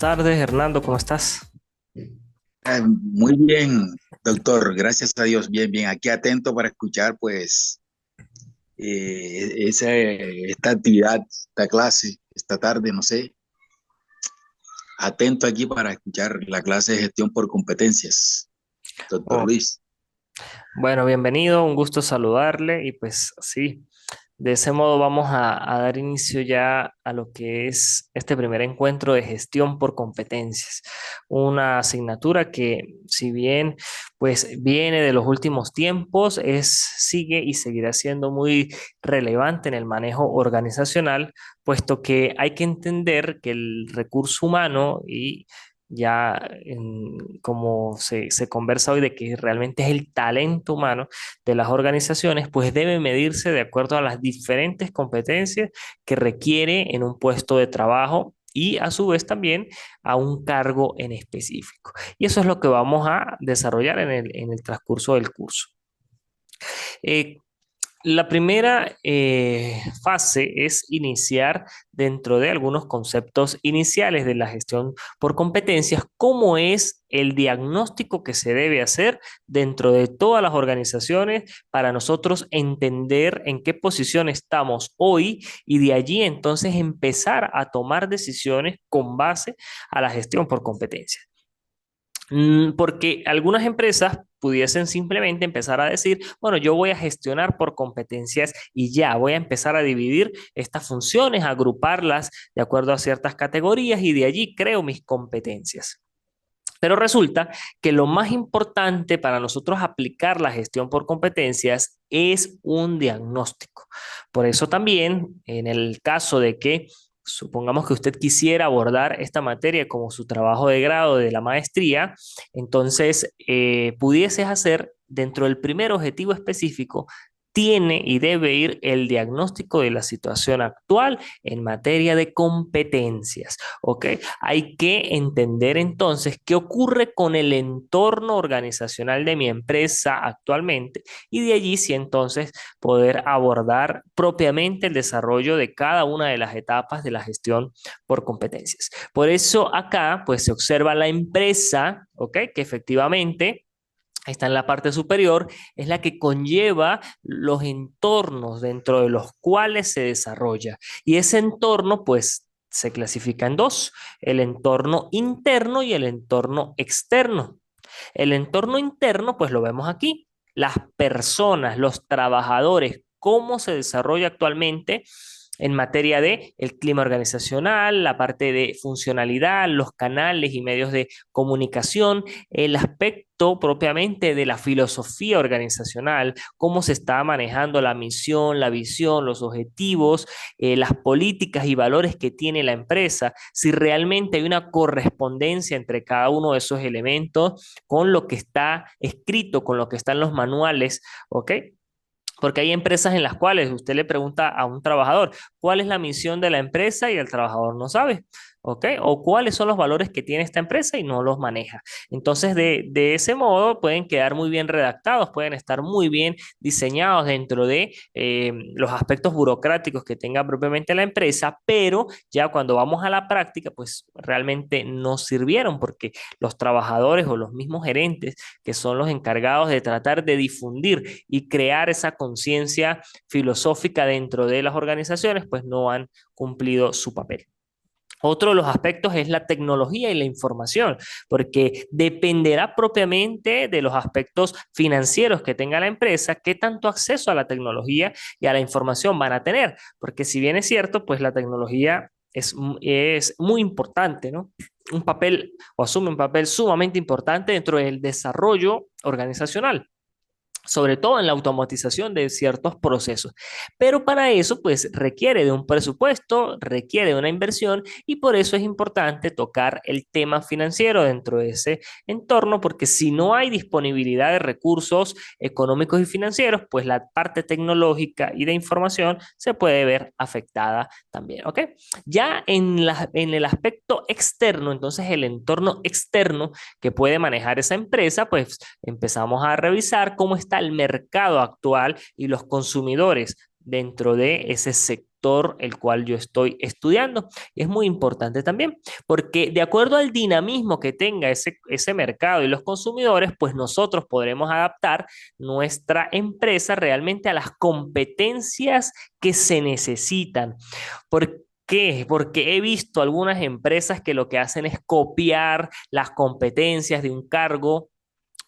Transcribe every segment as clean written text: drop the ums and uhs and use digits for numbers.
tardes, Hernando, ¿cómo estás? Muy bien, doctor, gracias a Dios, bien, bien, aquí atento para escuchar pues esta actividad, esta clase, esta tarde, no sé, atento aquí para escuchar la clase de gestión por competencias, doctor Oh, Luis. bueno, bienvenido, un gusto saludarle y pues sí, de ese modo vamos a dar inicio ya a lo que es este primer encuentro de gestión por competencias, una asignatura que si bien pues viene de los últimos tiempos, sigue y seguirá siendo muy relevante en el manejo organizacional, puesto que hay que entender que el recurso humano y como se conversa hoy de que realmente es el talento humano de las organizaciones, pues debe medirse de acuerdo a las diferentes competencias que requiere en un puesto de trabajo y a su vez también a un cargo en específico. Y eso es lo que vamos a desarrollar en el transcurso del curso. Eh, la primera fase es iniciar dentro de algunos conceptos iniciales de la gestión por competencias, cómo es el diagnóstico que se debe hacer dentro de todas las organizaciones para nosotros entender en qué posición estamos hoy y de allí entonces empezar a tomar decisiones con base a la gestión por competencias. Porque algunas empresas pudiesen simplemente empezar a decir, bueno, yo voy a gestionar por competencias y ya, voy a empezar a dividir estas funciones, agruparlas de acuerdo a ciertas categorías y de allí creo mis competencias. Pero resulta que lo más importante para nosotros aplicar la gestión por competencias es un diagnóstico. Por eso también, en el caso de que supongamos que usted quisiera abordar esta materia como su trabajo de grado de la maestría, entonces pudieses hacer dentro del primer objetivo específico, tiene y debe ir el diagnóstico de la situación actual en materia de competencias. ¿Ok? Hay que entender entonces qué ocurre con el entorno organizacional de mi empresa actualmente y de allí sí entonces poder abordar propiamente el desarrollo de cada una de las etapas de la gestión por competencias. Por eso acá pues se observa la empresa, ¿ok? Que efectivamente está en la parte superior, es la que conlleva los entornos dentro de los cuales se desarrolla. Y ese entorno, pues, se clasifica en dos, el entorno interno y el entorno externo. El entorno interno, pues lo vemos aquí, las personas, los trabajadores, cómo se desarrolla actualmente en materia de el clima organizacional, la parte de funcionalidad, los canales y medios de comunicación, el aspecto propiamente de la filosofía organizacional, cómo se está manejando la misión, la visión, los objetivos, las políticas y valores que tiene la empresa, si realmente hay una correspondencia entre cada uno de esos elementos con lo que está escrito, con lo que está en los manuales, ¿ok? Porque hay empresas en las cuales usted le pregunta a un trabajador cuál es la misión de la empresa y el trabajador no sabe, ¿ok? O cuáles son los valores que tiene esta empresa y no los maneja. Entonces, de ese modo pueden quedar muy bien redactados, pueden estar muy bien diseñados dentro de los aspectos burocráticos que tenga propiamente la empresa, pero ya cuando vamos a la práctica, pues realmente no sirvieron porque los trabajadores o los mismos gerentes que son los encargados de tratar de difundir y crear esa conciencia filosófica dentro de las organizaciones, pues no han cumplido su papel. Otro de los aspectos es la tecnología y la información, porque dependerá propiamente de los aspectos financieros que tenga la empresa, qué tanto acceso a la tecnología y a la información van a tener, porque si bien es cierto, pues la tecnología es muy importante, ¿no? Un papel o asume un papel sumamente importante dentro del desarrollo organizacional, sobre todo en la automatización de ciertos procesos. Pero para eso, pues requiere de un presupuesto, requiere de una inversión y por eso es importante tocar el tema financiero dentro de ese entorno, porque si no hay disponibilidad de recursos económicos y financieros, pues la parte tecnológica y de información se puede ver afectada también, ¿ok? Ya en el aspecto externo, entonces el entorno externo que puede manejar esa empresa, pues empezamos a revisar cómo está el mercado actual y los consumidores dentro de ese sector sector el cual yo estoy estudiando. Y es muy importante también, porque de acuerdo al dinamismo que tenga ese mercado y los consumidores, pues nosotros podremos adaptar nuestra empresa realmente a las competencias que se necesitan. ¿Por qué? Porque he visto algunas empresas que lo que hacen es copiar las competencias de un cargo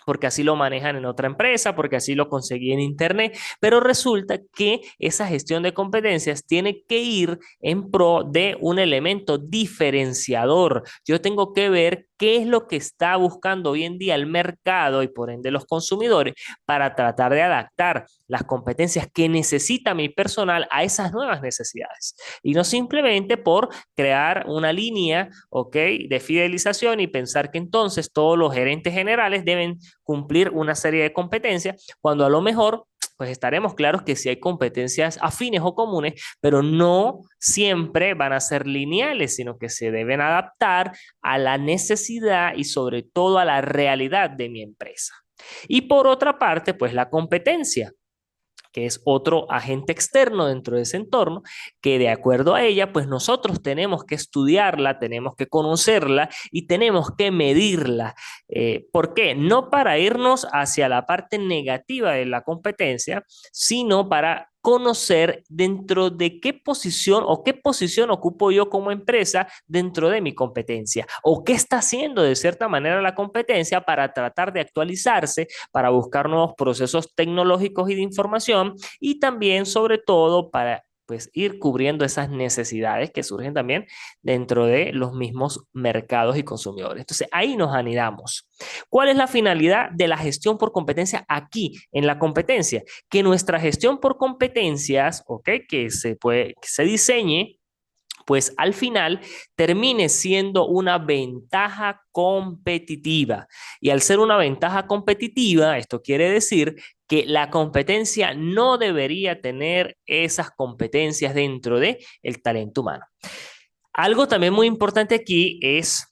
porque así lo manejan en otra empresa, porque así lo conseguí en internet, pero resulta que esa gestión de competencias tiene que ir en pro de un elemento diferenciador. Yo tengo que ver qué es lo que está buscando hoy en día el mercado y por ende los consumidores para tratar de adaptar las competencias que necesita mi personal a esas nuevas necesidades. Y no simplemente por crear una línea, ¿ok?, de fidelización y pensar que entonces todos los gerentes generales deben cumplir una serie de competencias, cuando a lo mejor pues estaremos claros que sí hay competencias afines o comunes, pero no siempre van a ser lineales, sino que se deben adaptar a la necesidad y sobre todo a la realidad de mi empresa. Y por otra parte, pues la competencia, que es otro agente externo dentro de ese entorno, que de acuerdo a ella, pues nosotros tenemos que estudiarla, tenemos que conocerla y tenemos que medirla. ¿Por qué? No para irnos hacia la parte negativa de la competencia, sino para conocer dentro de qué posición o qué posición ocupo yo como empresa dentro de mi competencia o qué está haciendo de cierta manera la competencia para tratar de actualizarse, para buscar nuevos procesos tecnológicos y de información y también sobre todo para pues ir cubriendo esas necesidades que surgen también dentro de los mismos mercados y consumidores. Entonces ahí nos anidamos. ¿Cuál es la finalidad de la gestión por competencia aquí en la competencia? Que nuestra gestión por competencias, ¿ok?, que se diseñe pues al final termine siendo una ventaja competitiva. Y al ser una ventaja competitiva, esto quiere decir que la competencia no debería tener esas competencias dentro de el talento humano. Algo también muy importante aquí es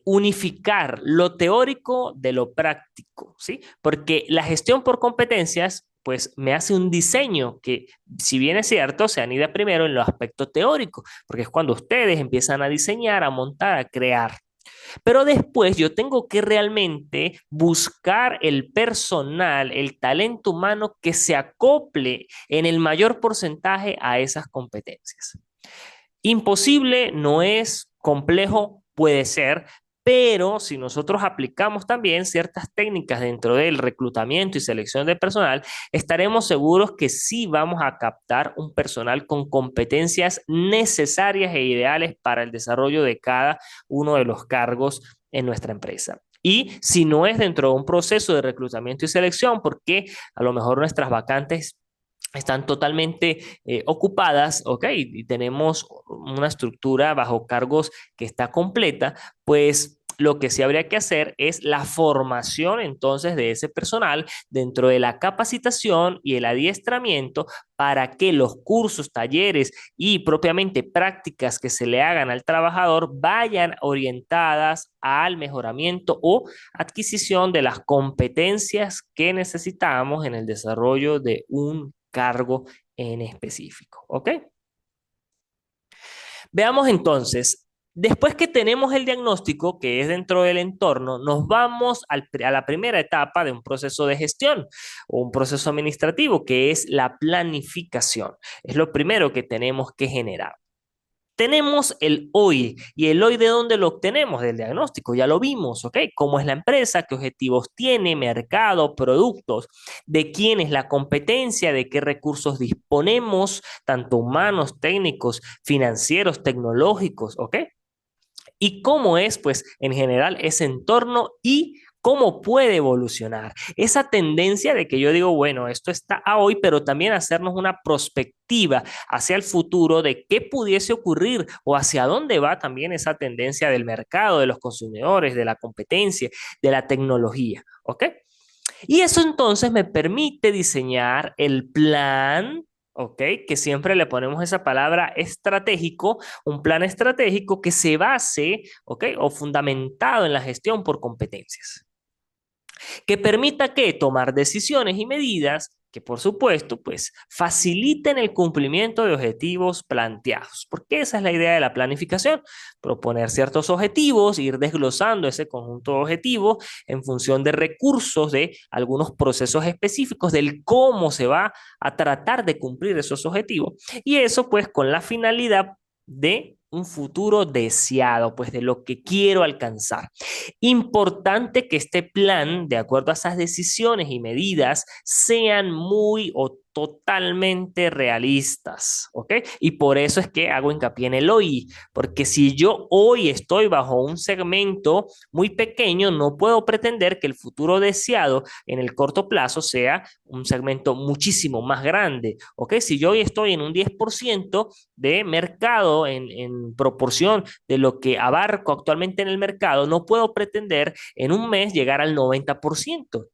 unificar lo teórico de lo práctico, ¿sí? Porque la gestión por competencias pues me hace un diseño que, si bien es cierto, se anida primero en los aspectos teóricos, porque es cuando ustedes empiezan a diseñar, a montar, a crear. Pero después yo tengo que realmente buscar el personal, el talento humano que se acople en el mayor porcentaje a esas competencias. Imposible no es, complejo puede ser, pero si nosotros aplicamos también ciertas técnicas dentro del reclutamiento y selección de personal, estaremos seguros que sí vamos a captar un personal con competencias necesarias e ideales para el desarrollo de cada uno de los cargos en nuestra empresa. Y si no es dentro de un proceso de reclutamiento y selección, porque a lo mejor nuestras vacantes están totalmente ocupadas, ¿ok? Y tenemos una estructura bajo cargos que está completa, pues lo que sí habría que hacer es la formación entonces de ese personal dentro de la capacitación y el adiestramiento para que los cursos, talleres y propiamente prácticas que se le hagan al trabajador vayan orientadas al mejoramiento o adquisición de las competencias que necesitamos en el desarrollo de un cargo en específico. ¿Ok? Veamos entonces, después que tenemos el diagnóstico, que es dentro del entorno, nos vamos a la primera etapa de un proceso de gestión o un proceso administrativo, que es la planificación. Es lo primero que tenemos que generar. Tenemos el hoy. ¿Y el hoy de dónde lo obtenemos? Del diagnóstico, ya lo vimos, ¿ok? ¿Cómo es la empresa? ¿Qué objetivos tiene? ¿Mercado? ¿Productos? ¿De quién es la competencia? ¿De qué recursos disponemos? Tanto humanos, técnicos, financieros, tecnológicos, ¿ok? Y cómo es, pues, en general ese entorno y cómo puede evolucionar. Esa tendencia de que yo digo, bueno, esto está a hoy, pero también hacernos una prospectiva hacia el futuro de qué pudiese ocurrir o hacia dónde va también esa tendencia del mercado, de los consumidores, de la competencia, de la tecnología, ¿ok? Y eso entonces me permite diseñar el plan, ¿ok? Que siempre le ponemos esa palabra estratégico, un plan estratégico que se base, ¿ok? O fundamentado en la gestión por competencias, que permita que tomar decisiones y medidas que por supuesto, pues faciliten el cumplimiento de objetivos planteados, porque esa es la idea de la planificación, proponer ciertos objetivos, ir desglosando ese conjunto de objetivos en función de recursos, de algunos procesos específicos, del cómo se va a tratar de cumplir esos objetivos, y eso pues con la finalidad de un futuro deseado, pues de lo que quiero alcanzar. Importante que este plan, de acuerdo a esas decisiones y medidas, sean muy o totalmente realistas, ¿ok? Y por eso es que hago hincapié en el hoy, porque si yo hoy estoy bajo un segmento muy pequeño, no puedo pretender que el futuro deseado en el corto plazo sea un segmento muchísimo más grande, ¿ok? Si yo hoy estoy en un 10% de mercado en proporción de lo que abarco actualmente en el mercado, no puedo pretender en un mes llegar al 90%.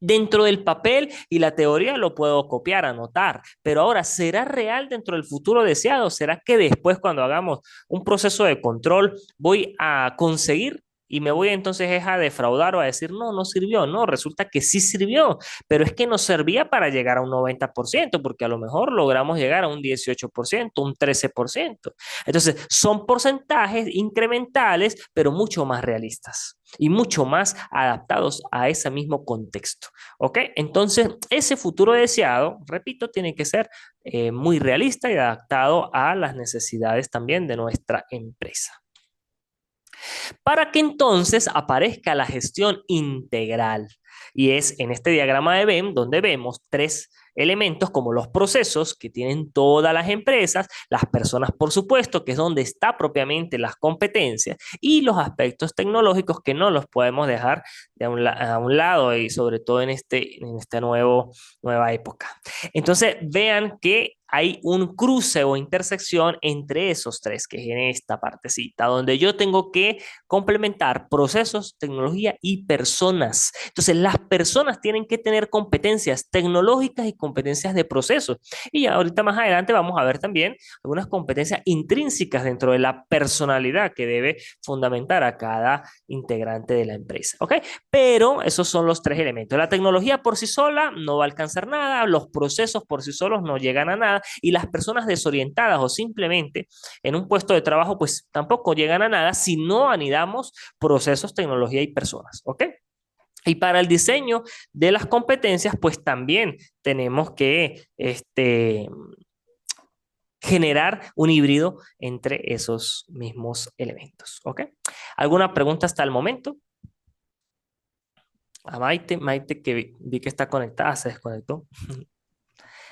Dentro del papel y la teoría lo puedo copiar, anotar, pero ahora, ¿será real dentro del futuro deseado? ¿Será que después cuando hagamos un proceso de control voy a conseguir y me voy entonces a defraudar o a decir, no, no sirvió? No, resulta que sí sirvió, pero es que no servía para llegar a un 90%, porque a lo mejor logramos llegar a un 18%, un 13%. Entonces, son porcentajes incrementales, pero mucho más realistas y mucho más adaptados a ese mismo contexto. ¿Ok? Entonces, ese futuro deseado, repito, tiene que ser muy realista y adaptado a las necesidades también de nuestra empresa. Para que entonces aparezca la gestión integral. Y es en este diagrama de Venn donde vemos tres elementos como los procesos que tienen todas las empresas, las personas por supuesto, que es donde está propiamente las competencias, y los aspectos tecnológicos que no los podemos dejar a un lado y sobre todo en esta nueva época. Entonces vean que hay un cruce o intersección entre esos tres, que es en esta partecita, donde yo tengo que complementar procesos, tecnología y personas. Entonces, las personas tienen que tener competencias tecnológicas y competencias de procesos. Y ya ahorita más adelante vamos a ver también algunas competencias intrínsecas dentro de la personalidad que debe fundamentar a cada integrante de la empresa. ¿Ok? Pero esos son los tres elementos. La tecnología por sí sola no va a alcanzar nada, los procesos por sí solos no llegan a nada y las personas desorientadas o simplemente en un puesto de trabajo pues tampoco llegan a nada si no anidamos procesos, tecnología y personas. ¿Ok? Y para el diseño de las competencias, pues también tenemos que generar un híbrido entre esos mismos elementos. ¿Ok? ¿Alguna pregunta hasta el momento? A Maite que vi que está conectada, se desconectó.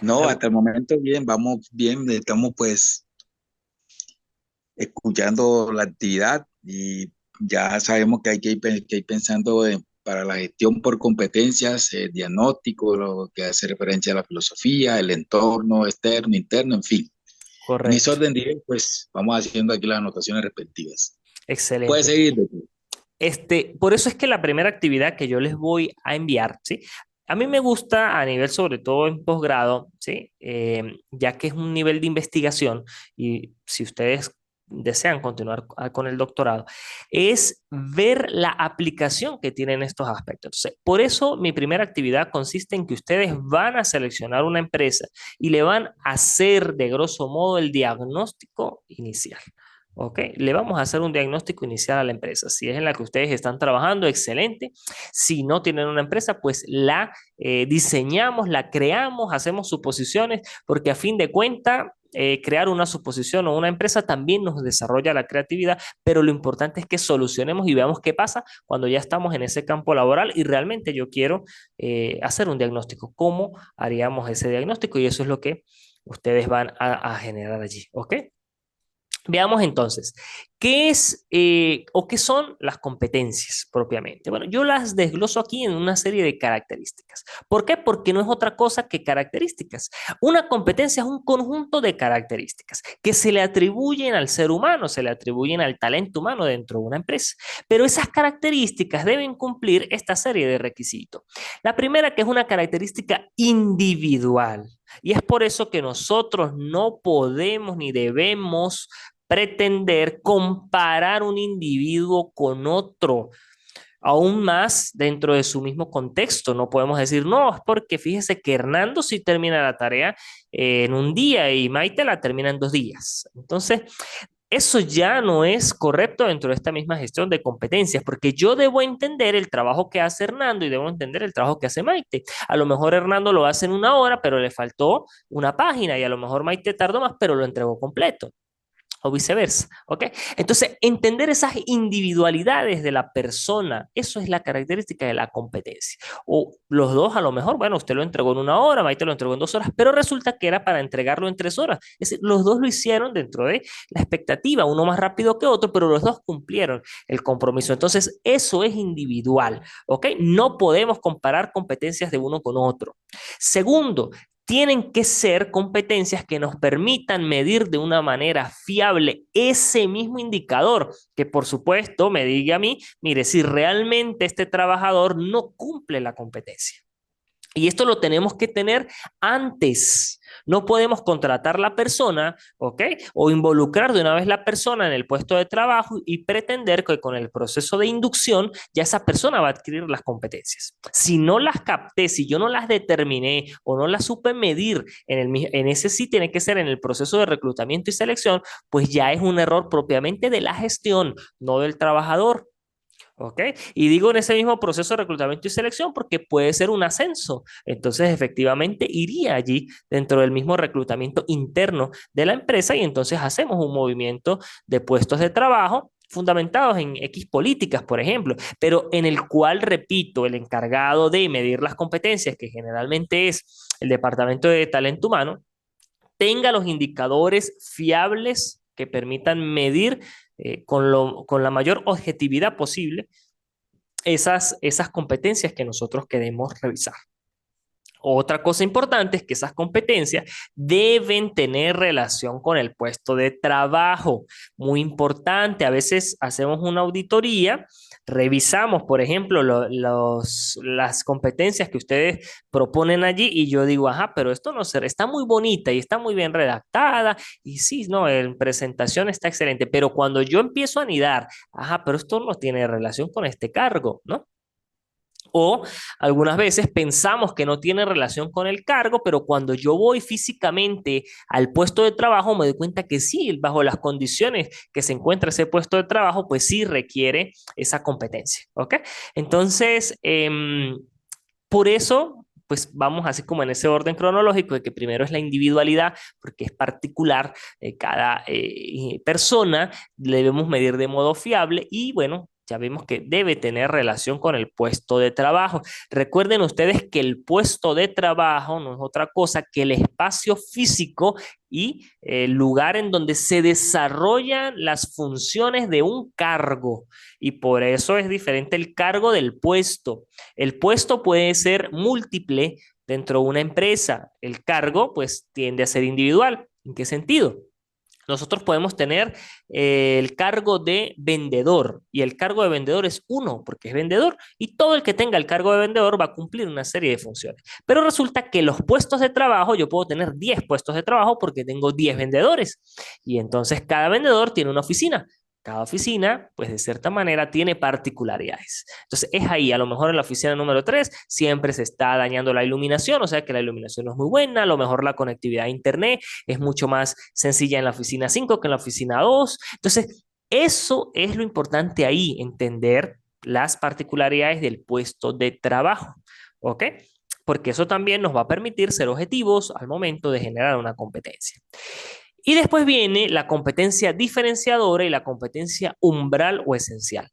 No, hasta el momento bien, vamos bien, estamos pues escuchando la actividad y ya sabemos que hay que ir pensando para la gestión por competencias, diagnóstico, lo que hace referencia a la filosofía, el entorno externo, interno, en fin. En ese Correcto. orden de ideas, pues vamos haciendo aquí las anotaciones respectivas. Puede Excelente. seguir, doctor. Por eso es que la primera actividad que yo les voy a enviar, ¿sí? A mí me gusta a nivel, sobre todo en posgrado, ¿sí? Ya que es un nivel de investigación y si ustedes desean continuar con el doctorado, es ver la aplicación que tienen estos aspectos. Entonces, por eso mi primera actividad consiste en que ustedes van a seleccionar una empresa y le van a hacer de grosso modo el diagnóstico inicial. ¿Ok? Le vamos a hacer un diagnóstico inicial a la empresa. Si es en la que ustedes están trabajando, excelente. Si no tienen una empresa, pues la diseñamos, la creamos, hacemos suposiciones, porque a fin de cuentas, crear una suposición o una empresa también nos desarrolla la creatividad, pero lo importante es que solucionemos y veamos qué pasa cuando ya estamos en ese campo laboral y realmente yo quiero hacer un diagnóstico. ¿Cómo haríamos ese diagnóstico? Y eso es lo que ustedes van a generar allí. ¿Ok? Veamos entonces, ¿qué es o qué son las competencias propiamente? Bueno, yo las desgloso aquí en una serie de características. ¿Por qué? Porque no es otra cosa que características. Una competencia es un conjunto de características que se le atribuyen al ser humano, se le atribuyen al talento humano dentro de una empresa. Pero esas características deben cumplir esta serie de requisitos. La primera, que es una característica individual. Y es por eso que nosotros no podemos ni debemos pretender comparar un individuo con otro. aún más dentro de su mismo contexto. No podemos decir, no, es porque fíjese que Hernando sí termina la tarea en un día y Maite la termina en 2 días. Entonces, eso ya no es correcto dentro de esta misma gestión de competencias, porque yo debo entender el trabajo que hace Hernando y debo entender el trabajo que hace Maite. A lo mejor Hernando lo hace en 1 hora, pero le faltó una página y a lo mejor Maite tardó más, pero lo entregó completo o viceversa, ¿ok? Entonces, entender esas individualidades de la persona, eso es la característica de la competencia. O los dos a lo mejor, bueno, usted lo entregó en 1 hora, Maite lo entregó en 2 horas, pero resulta que era para entregarlo en 3 horas. Es decir, los dos lo hicieron dentro de la expectativa, uno más rápido que otro, pero los dos cumplieron el compromiso. Entonces, eso es individual, ¿ok? No podemos comparar competencias de uno con otro. Segundo, tienen que ser competencias que nos permitan medir de una manera fiable ese mismo indicador, que por supuesto me diga a mí, mire, si realmente este trabajador no cumple la competencia. Y esto lo tenemos que tener antes. No podemos contratar la persona, ¿ok? O involucrar de una vez la persona en el puesto de trabajo y pretender que con el proceso de inducción ya esa persona va a adquirir las competencias. Si no las capté, si yo no las determiné o no las supe medir en ese sí tiene que ser en el proceso de reclutamiento y selección, pues ya es un error propiamente de la gestión, no del trabajador. ¿Ok? Y digo en ese mismo proceso de reclutamiento y selección porque puede ser un ascenso. Entonces, efectivamente, iría allí dentro del mismo reclutamiento interno de la empresa y entonces hacemos un movimiento de puestos de trabajo fundamentados en X políticas, por ejemplo, pero en el cual, repito, el encargado de medir las competencias, que generalmente es el Departamento de Talento Humano, tenga los indicadores fiables que permitan medir con la mayor objetividad posible esas competencias que nosotros queremos revisar. Otra cosa importante es que esas competencias deben tener relación con el puesto de trabajo. Muy importante, a veces hacemos una auditoría, revisamos, por ejemplo, las competencias que ustedes proponen allí y yo digo, ajá, pero esto no se, está muy bonita y está muy bien redactada y sí, no, en presentación está excelente, pero cuando yo empiezo a anidar, ajá, pero esto no tiene relación con este cargo, ¿no? O algunas veces pensamos que no tiene relación con el cargo, pero cuando yo voy físicamente al puesto de trabajo me doy cuenta que sí, bajo las condiciones que se encuentra ese puesto de trabajo, pues sí requiere esa competencia. ¿Ok? Entonces, por eso, pues vamos así como en ese orden cronológico de que primero es la individualidad, porque es particular cada persona, debemos medir de modo fiable y bueno, ya vemos que debe tener relación con el puesto de trabajo. Recuerden ustedes que el puesto de trabajo no es otra cosa que el espacio físico y el lugar en donde se desarrollan las funciones de un cargo. Y por eso es diferente el cargo del puesto. El puesto puede ser múltiple dentro de una empresa. El cargo, pues, tiende a ser individual. ¿En qué sentido? Nosotros podemos tener el cargo de vendedor y el cargo de vendedor es uno porque es vendedor y todo el que tenga el cargo de vendedor va a cumplir una serie de funciones. Pero resulta que los puestos de trabajo, yo puedo tener 10 puestos de trabajo porque tengo 10 vendedores y entonces cada vendedor tiene una oficina. Cada oficina, pues de cierta manera, tiene particularidades. Entonces es ahí, a lo mejor en la oficina número 3 siempre se está dañando la iluminación, o sea que la iluminación no es muy buena, a lo mejor la conectividad a internet es mucho más sencilla en la oficina 5 que en la oficina 2. Entonces, eso es lo importante ahí, entender las particularidades del puesto de trabajo, ¿ok? Porque eso también nos va a permitir ser objetivos al momento de generar una competencia. Y después viene la competencia diferenciadora y la competencia umbral o esencial.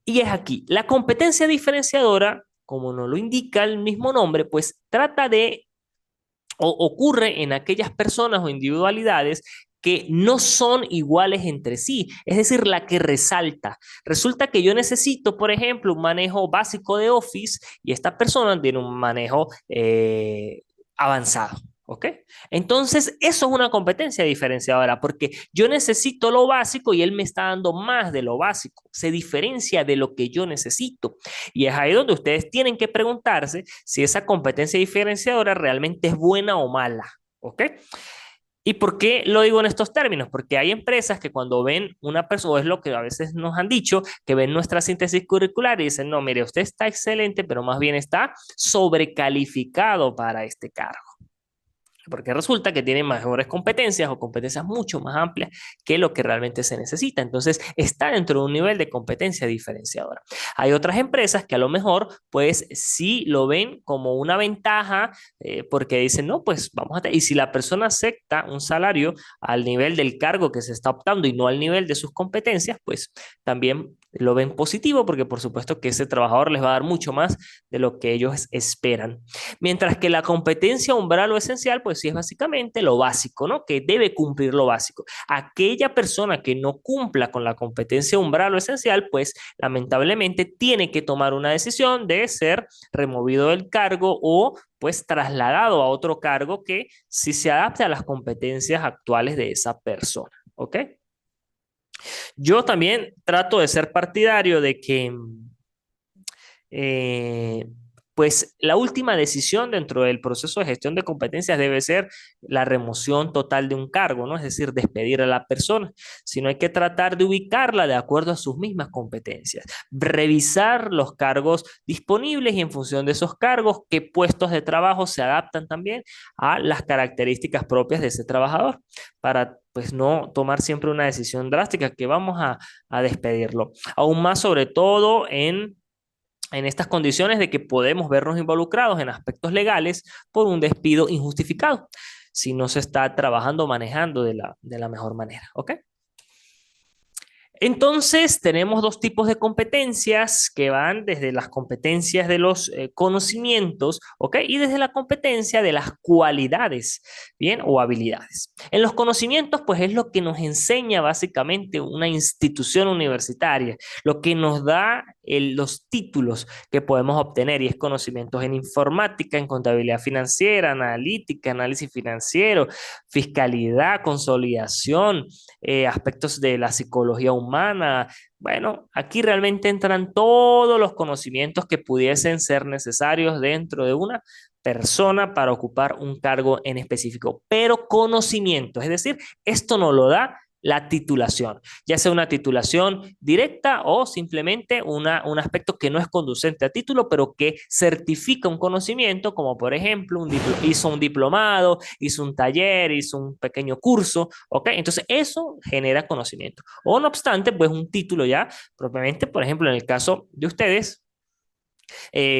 Y es aquí, la competencia diferenciadora, como nos lo indica el mismo nombre, pues trata de o ocurre en aquellas personas o individualidades que no son iguales entre sí, es decir, la que resalta. Resulta que yo necesito, por ejemplo, un manejo básico de Office y esta persona tiene un manejo avanzado. ¿Ok? Entonces, eso es una competencia diferenciadora porque yo necesito lo básico y él me está dando más de lo básico. Se diferencia de lo que yo necesito. Y es ahí donde ustedes tienen que preguntarse si esa competencia diferenciadora realmente es buena o mala. ¿Ok? ¿Y por qué lo digo en estos términos? Porque hay empresas que cuando ven una persona, o es lo que a veces nos han dicho, que ven nuestra síntesis curricular y dicen, no, mire, usted está excelente, pero más bien está sobrecalificado para este cargo. Porque resulta que tiene mejores competencias o competencias mucho más amplias que lo que realmente se necesita. Entonces, está dentro de un nivel de competencia diferenciadora. Hay otras empresas que a lo mejor, pues sí lo ven como una ventaja porque dicen, no, pues vamos a... Y si la persona acepta un salario al nivel del cargo que se está optando y no al nivel de sus competencias, pues también lo ven positivo porque por supuesto que ese trabajador les va a dar mucho más de lo que ellos esperan. Mientras que la competencia umbral o esencial, pues sí es básicamente lo básico, ¿no? Que debe cumplir lo básico. Aquella persona que no cumpla con la competencia umbral o esencial, pues lamentablemente tiene que tomar una decisión de ser removido del cargo o pues trasladado a otro cargo que sí se adapte a las competencias actuales de esa persona, ¿ok? Yo también trato de ser partidario de que eh, pues la última decisión dentro del proceso de gestión de competencias debe ser la remoción total de un cargo, ¿no? Es decir, despedir a la persona, sino hay que tratar de ubicarla de acuerdo a sus mismas competencias, revisar los cargos disponibles y en función de esos cargos, qué puestos de trabajo se adaptan también a las características propias de ese trabajador, para pues no tomar siempre una decisión drástica que vamos a despedirlo. Aún más sobre todo en estas condiciones de que podemos vernos involucrados en aspectos legales por un despido injustificado, si no se está trabajando, manejando de la mejor manera. ¿Ok? Entonces, tenemos dos tipos de competencias que van desde las competencias de los conocimientos, ¿ok? Y desde la competencia de las cualidades, ¿bien? O habilidades. En los conocimientos, pues es lo que nos enseña básicamente una institución universitaria, lo que nos da los títulos que podemos obtener y es conocimientos en informática, en contabilidad financiera, analítica, análisis financiero, fiscalidad, consolidación, aspectos de la psicología humana. Bueno, aquí realmente entran todos los conocimientos que pudiesen ser necesarios dentro de una persona para ocupar un cargo en específico, pero conocimiento, es decir, esto no lo da la titulación, ya sea una titulación directa o simplemente un aspecto que no es conducente a título, pero que certifica un conocimiento, como por ejemplo hizo un diplomado, hizo un taller, hizo un pequeño curso, ¿ok? Entonces eso genera conocimiento. O no obstante, pues un título ya propiamente, por ejemplo, en el caso de ustedes,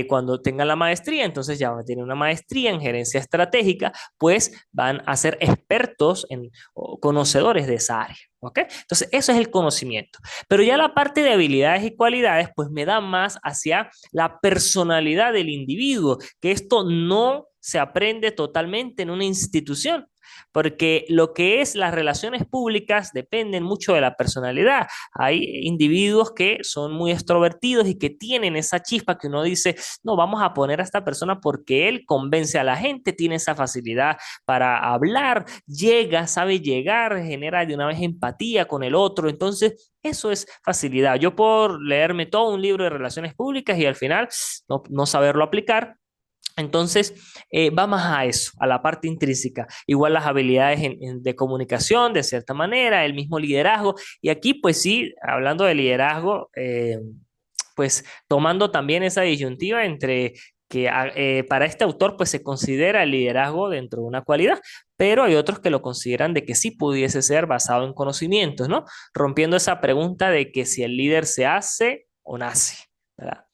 cuando tengan la maestría, entonces ya van a tener una maestría en gerencia estratégica, pues van a ser expertos o conocedores de esa área. ¿Ok? Entonces, eso es el conocimiento. Pero ya la parte de habilidades y cualidades, pues me da más hacia la personalidad del individuo, que esto no se aprende totalmente en una institución, porque lo que es las relaciones públicas dependen mucho de la personalidad. Hay individuos que son muy extrovertidos y que tienen esa chispa que uno dice, no, vamos a poner a esta persona porque él convence a la gente, tiene esa facilidad para hablar, llega, sabe llegar, genera de una vez empatía con el otro. Entonces, eso es facilidad. Yo puedo leerme todo un libro de relaciones públicas y al final no saberlo aplicar. Entonces, va más a eso, a la parte intrínseca. Igual las habilidades de comunicación, de cierta manera, el mismo liderazgo. Y aquí, pues sí, hablando de liderazgo, pues tomando también esa disyuntiva entre que para este autor, pues se considera el liderazgo dentro de una cualidad, pero hay otros que lo consideran de que sí pudiese ser basado en conocimientos, ¿no? Rompiendo esa pregunta de que si el líder se hace o nace, ¿verdad?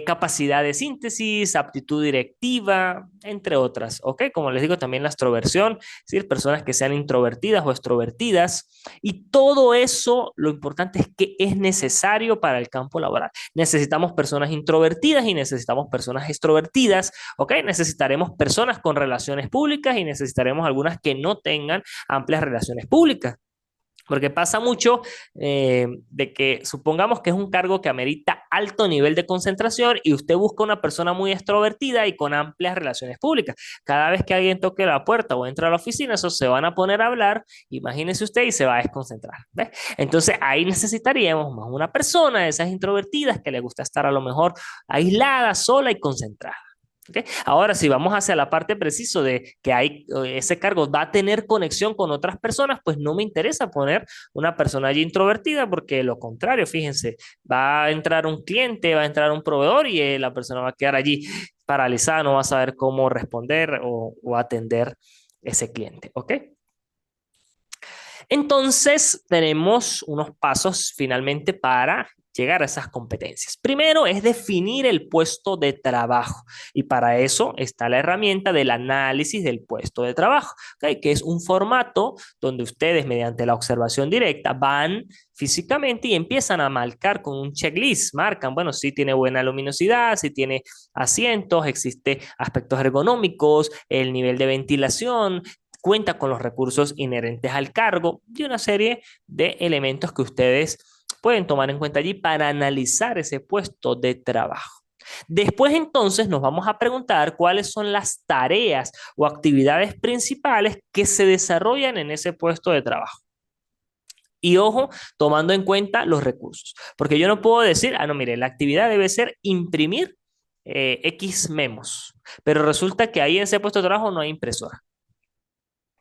Capacidad de síntesis, aptitud directiva, entre otras, ¿ok? Como les digo, también la extroversión, es decir, personas que sean introvertidas o extrovertidas, y todo eso, lo importante es que es necesario para el campo laboral. Necesitamos personas introvertidas y necesitamos personas extrovertidas, ¿ok? Necesitaremos personas con relaciones públicas y necesitaremos algunas que no tengan amplias relaciones públicas. Porque pasa mucho de que supongamos que es un cargo que amerita alto nivel de concentración y usted busca una persona muy extrovertida y con amplias relaciones públicas. Cada vez que alguien toque la puerta o entra a la oficina, esos se van a poner a hablar, imagínese usted, y se va a desconcentrar. ¿Ves? Entonces ahí necesitaríamos más una persona de esas introvertidas que le gusta estar a lo mejor aislada, sola y concentrada. ¿Ok? Ahora, si vamos hacia la parte preciso de que ese cargo va a tener conexión con otras personas, pues no me interesa poner una persona allí introvertida porque lo contrario, fíjense, va a entrar un cliente, va a entrar un proveedor y la persona va a quedar allí paralizada, no va a saber cómo responder o atender ese cliente. ¿Ok? Entonces, tenemos unos pasos finalmente para llegar a esas competencias. Primero es definir el puesto de trabajo y para eso está la herramienta del análisis del puesto de trabajo, ¿okay? Que es un formato donde ustedes mediante la observación directa van físicamente y empiezan a marcar con un checklist, marcan, bueno, si tiene buena luminosidad, si tiene asientos, existe aspectos ergonómicos, el nivel de ventilación, cuenta con los recursos inherentes al cargo y una serie de elementos que ustedes pueden tomar en cuenta allí para analizar ese puesto de trabajo. Después entonces nos vamos a preguntar cuáles son las tareas o actividades principales que se desarrollan en ese puesto de trabajo. Y ojo, tomando en cuenta los recursos, porque yo no puedo decir, no, mire, la actividad debe ser imprimir X memos, pero resulta que ahí en ese puesto de trabajo no hay impresora.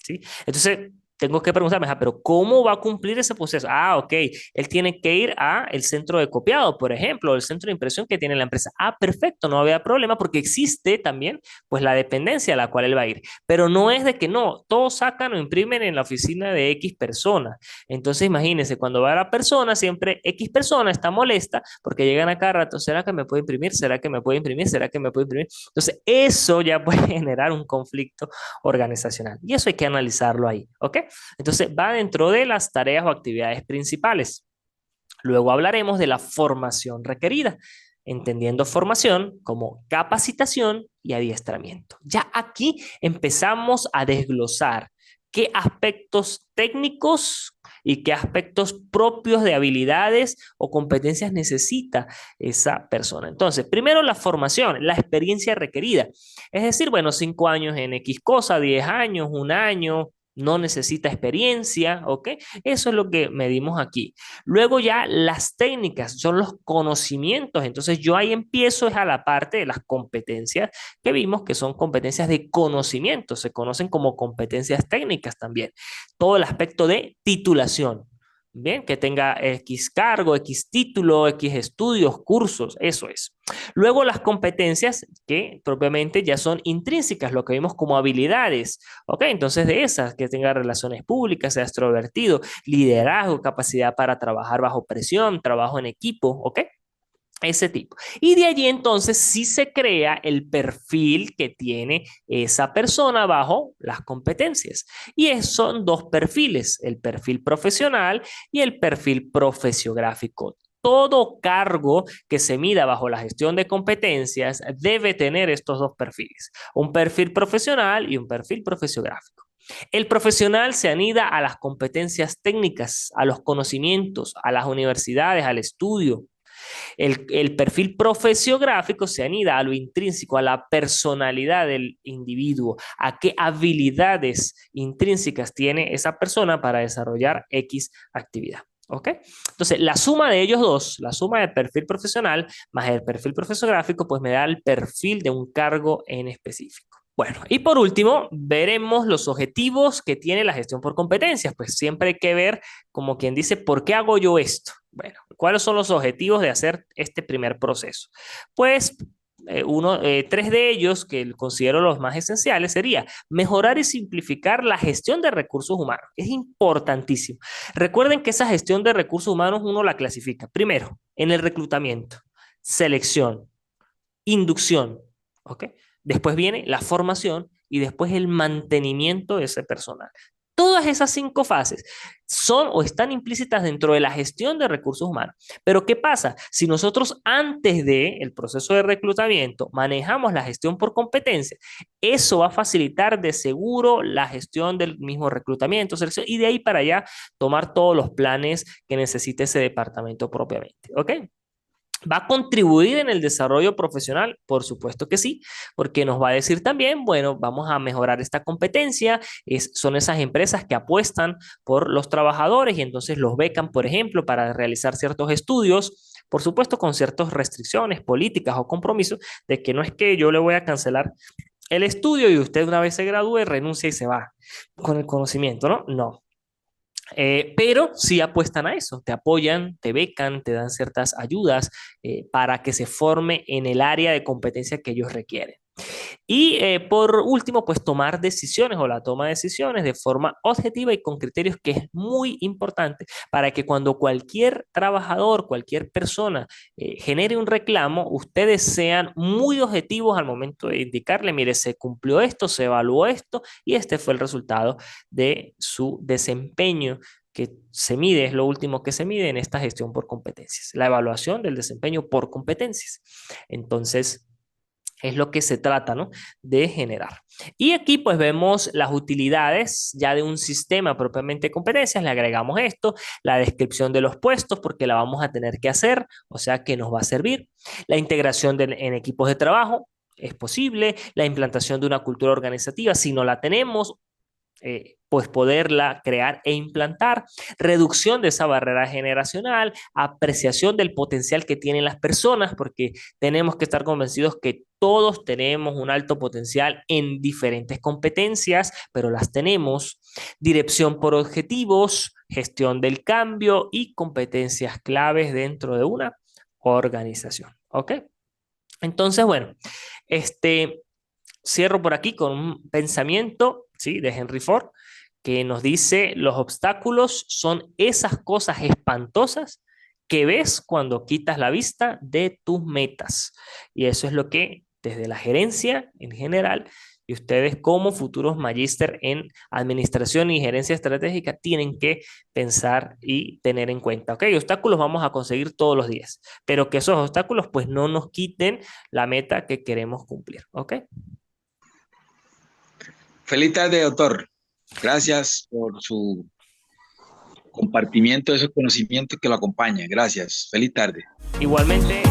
¿Sí? Entonces, tengo que preguntarme, pero ¿cómo va a cumplir ese proceso? Ok, él tiene que ir a el centro de copiado, por ejemplo, el centro de impresión que tiene la empresa. Perfecto, no había problema porque existe también pues la dependencia a la cual él va a ir. Pero no es de que no, todos sacan o imprimen en la oficina de X persona. Entonces, imagínense, cuando va la persona, siempre X persona está molesta porque llegan a cada rato, ¿será que me puede imprimir? ¿Será que me puede imprimir? ¿Será que me puede imprimir? Entonces, eso ya puede generar un conflicto organizacional. Y eso hay que analizarlo ahí, ¿ok? Entonces va dentro de las tareas o actividades principales. Luego hablaremos de la formación requerida, entendiendo formación como capacitación y adiestramiento. Ya aquí empezamos a desglosar qué aspectos técnicos y qué aspectos propios de habilidades o competencias necesita esa persona. Entonces, primero la formación, la experiencia requerida. Es decir, bueno, 5 años en X cosa, 10 años, un año, no necesita experiencia, ¿ok? Eso es lo que medimos aquí. Luego ya las técnicas son los conocimientos. Entonces yo ahí empiezo es a la parte de las competencias que vimos que son competencias de conocimiento. Se conocen como competencias técnicas también. Todo el aspecto de titulación. Bien, que tenga X cargo, X título, X estudios, cursos, eso es. Luego las competencias que propiamente ya son intrínsecas, lo que vimos como habilidades, ¿ok? Entonces de esas, que tenga relaciones públicas, sea extrovertido, liderazgo, capacidad para trabajar bajo presión, trabajo en equipo, ¿ok? Ese tipo. Y de allí entonces sí se crea el perfil que tiene esa persona bajo las competencias. Y son dos perfiles, el perfil profesional y el perfil profesiográfico. Todo cargo que se mida bajo la gestión de competencias debe tener estos dos perfiles, un perfil profesional y un perfil profesiográfico. El profesional se anida a las competencias técnicas, a los conocimientos, a las universidades, al estudio. El perfil profesiográfico se anida a lo intrínseco, a la personalidad del individuo, a qué habilidades intrínsecas tiene esa persona para desarrollar X actividad. ¿Ok? Entonces, la suma de ellos dos, la suma del perfil profesional más el perfil profesiográfico, pues me da el perfil de un cargo en específico. Bueno, y por último, veremos los objetivos que tiene la gestión por competencias. Pues siempre hay que ver, como quien dice, ¿por qué hago yo esto? Bueno, ¿cuáles son los objetivos de hacer este primer proceso? Pues tres de ellos que considero los más esenciales sería mejorar y simplificar la gestión de recursos humanos. Es importantísimo. Recuerden que esa gestión de recursos humanos uno la clasifica primero en el reclutamiento, selección, inducción, ¿ok? Después viene la formación y después el mantenimiento de ese personal. Todas esas 5 fases son o están implícitas dentro de la gestión de recursos humanos. Pero ¿qué pasa? Si nosotros antes del proceso de reclutamiento manejamos la gestión por competencia, eso va a facilitar de seguro la gestión del mismo reclutamiento, selección, y de ahí para allá tomar todos los planes que necesite ese departamento propiamente. ¿Ok? ¿Va a contribuir en el desarrollo profesional? Por supuesto que sí, porque nos va a decir también, bueno, vamos a mejorar esta competencia. Son esas empresas que apuestan por los trabajadores y entonces los becan, por ejemplo, para realizar ciertos estudios por supuesto con ciertas restricciones políticas o compromisos de que no es que yo le voy a cancelar el estudio y usted una vez se gradúe renuncia y se va con el conocimiento, ¿no? No. Pero sí apuestan a eso, te apoyan, te becan, te dan ciertas ayudas para que se forme en el área de competencia que ellos requieren. Y por último, pues tomar decisiones o la toma de decisiones de forma objetiva y con criterios, que es muy importante para que cuando cualquier trabajador, cualquier persona genere un reclamo, ustedes sean muy objetivos al momento de indicarle, mire, se cumplió esto, se evaluó esto y este fue el resultado de su desempeño que se mide, es lo último que se mide en esta gestión por competencias, la evaluación del desempeño por competencias. Entonces, es lo que se trata, ¿no? De generar. Y aquí pues vemos las utilidades ya de un sistema propiamente de competencias, le agregamos esto, la descripción de los puestos porque la vamos a tener que hacer, o sea que nos va a servir, la integración en equipos de trabajo, es posible, la implantación de una cultura organizativa, si no la tenemos, pues poderla crear e implantar, reducción de esa barrera generacional, apreciación del potencial que tienen las personas, porque tenemos que estar convencidos que todos tenemos un alto potencial en diferentes competencias, pero las tenemos, dirección por objetivos, gestión del cambio y competencias claves dentro de una organización. ¿Ok? Entonces, bueno, este, cierro por aquí con un pensamiento, ¿sí? De Henry Ford, que nos dice, los obstáculos son esas cosas espantosas que ves cuando quitas la vista de tus metas. Y eso es lo que desde la gerencia en general y ustedes como futuros magíster en administración y gerencia estratégica tienen que pensar y tener en cuenta. Ok, obstáculos vamos a conseguir todos los días, pero que esos obstáculos pues no nos quiten la meta que queremos cumplir. Ok. Feliz tarde, doctor. Gracias por su compartimiento de esos conocimientos que lo acompañan. Gracias. Feliz tarde. Igualmente,